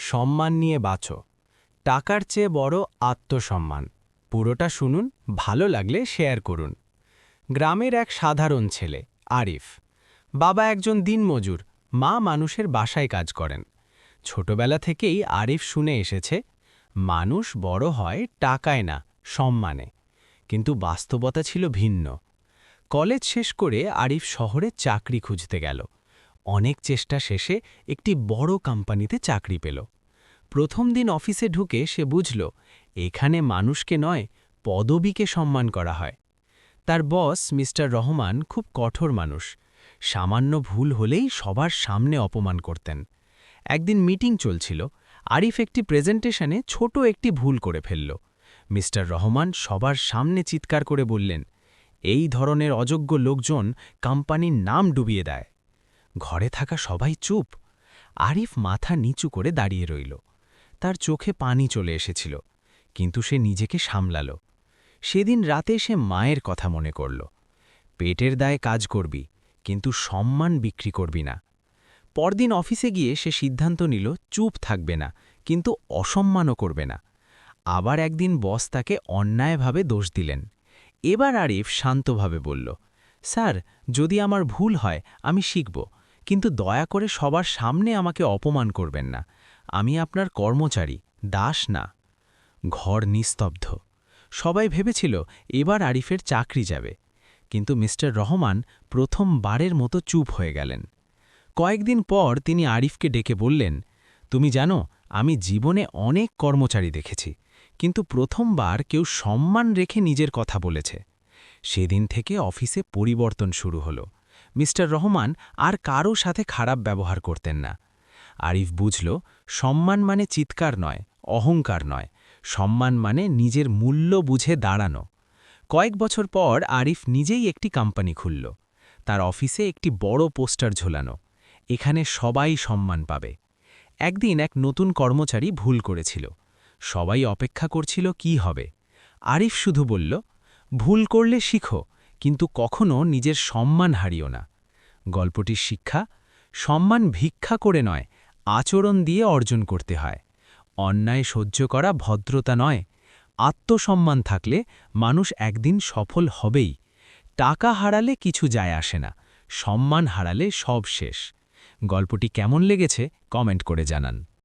সম্মান নিয়ে বাঁচো। টাকার চেয়ে বড় আত্মসম্মান। পুরোটা শুনুন, ভালো লাগলে শেয়ার করুন। গ্রামের এক সাধারণ ছেলে, আরিফ। বাবা একজন দিনমজুর, মা মানুষের বাসায় কাজ করেন। ছোটবেলা থেকেই আরিফ শুনে এসেছে, মানুষ বড় হয় টাকায় না, সম্মানে। কিন্তু বাস্তবতা ছিল ভিন্ন। কলেজ শেষ করে আরিফ শহরে চাকরি খুঁজতে গেল। অনেক চেষ্টা শেষে একটি বড় কোম্পানিতে চাকরি পেল। প্রথম দিন অফিসে ঢুকে সে বুঝল, এখানে মানুষকে নয়, পদবীকে সম্মান করা হয়। তার বস মিস্টার রহমান খুব কঠোর মানুষ। সামান্য ভুল হলেই সবার সামনে অপমান করতেন। একদিন মিটিং চলছিল, আরিফ একটি প্রেজেন্টেশনে ছোট একটি ভুল করে ফেলল। মিস্টার রহমান সবার সামনে চিৎকার করে বললেন, এই ধরনের অযোগ্য লোকজন কোম্পানির নাম ডুবিয়ে দেয়। ঘরে থাকা সবাই চুপ। আরিফ মাথা নিচু করে দাঁড়িয়ে রইল। তার চোখে পানি চলে এসেছিল, কিন্তু সে নিজেকে সামলাল। সেদিন রাতে সে মায়ের কথা মনে করল। পেটের দায়ে কাজ করবি, কিন্তু সম্মান বিক্রি করবি না। পরদিন অফিসে গিয়ে সে সিদ্ধান্ত নিল, চুপ থাকবে না, কিন্তু অসম্মানও করবে না। আবার একদিন বস তাকে অন্যায়ভাবে দোষ দিলেন। এবার আরিফ শান্তভাবে বলল, স্যার, যদি আমার ভুল হয় আমি শিখব, কিন্তু দয়া করে সবার সামনে আমাকে অপমান করবেন না। আমি আপনার কর্মচারী, দাস না। ঘর নিস্তব্ধ। সবাই ভেবেছিল এবার আরিফের চাকরি যাবে। কিন্তু মিস্টার রহমান প্রথমবারের মতো চুপ হয়ে গেলেন। কয়েকদিন পর তিনি আরিফকে ডেকে বললেন, তুমি জানো, আমি জীবনে অনেক কর্মচারী দেখেছি, কিন্তু প্রথমবার কেউ সম্মান রেখে নিজের কথা বলেছে। সেদিন থেকে অফিসে পরিবর্তন শুরু হলো। মিস্টার রহমান আর কারও সাথে খারাপ ব্যবহার করতেন না। আরিফ বুঝল, সম্মান মানে চিৎকার নয়, অহংকার নয়, সম্মান মানে নিজের মূল্য বুঝে দাঁড়ানো। কয়েক বছর পর আরিফ নিজেই একটি কোম্পানি খুলল। তার অফিসে একটি বড় পোস্টার ঝোলানো, এখানে সবাই সম্মান পাবে। একদিন এক নতুন কর্মচারী ভুল করেছিল। সবাই অপেক্ষা করছিল কি হবে। আরিফ শুধু বলল, ভুল করলে শিখো, কিন্তু কখনো নিজের সম্মান হারিও না। গল্পটির শিক্ষা, সম্মান ভিক্ষা করে নয়, আচরণ দিয়ে অর্জন করতে হয়। অন্যায় সহ্য করা ভদ্রতা নয়। আত্মসম্মান থাকলে মানুষ একদিন সফল হবেই। টাকা হারালে কিছু যায় আসে না, সম্মান হারালে সব শেষ। গল্পটি কেমন লেগেছে কমেন্ট করে জানান।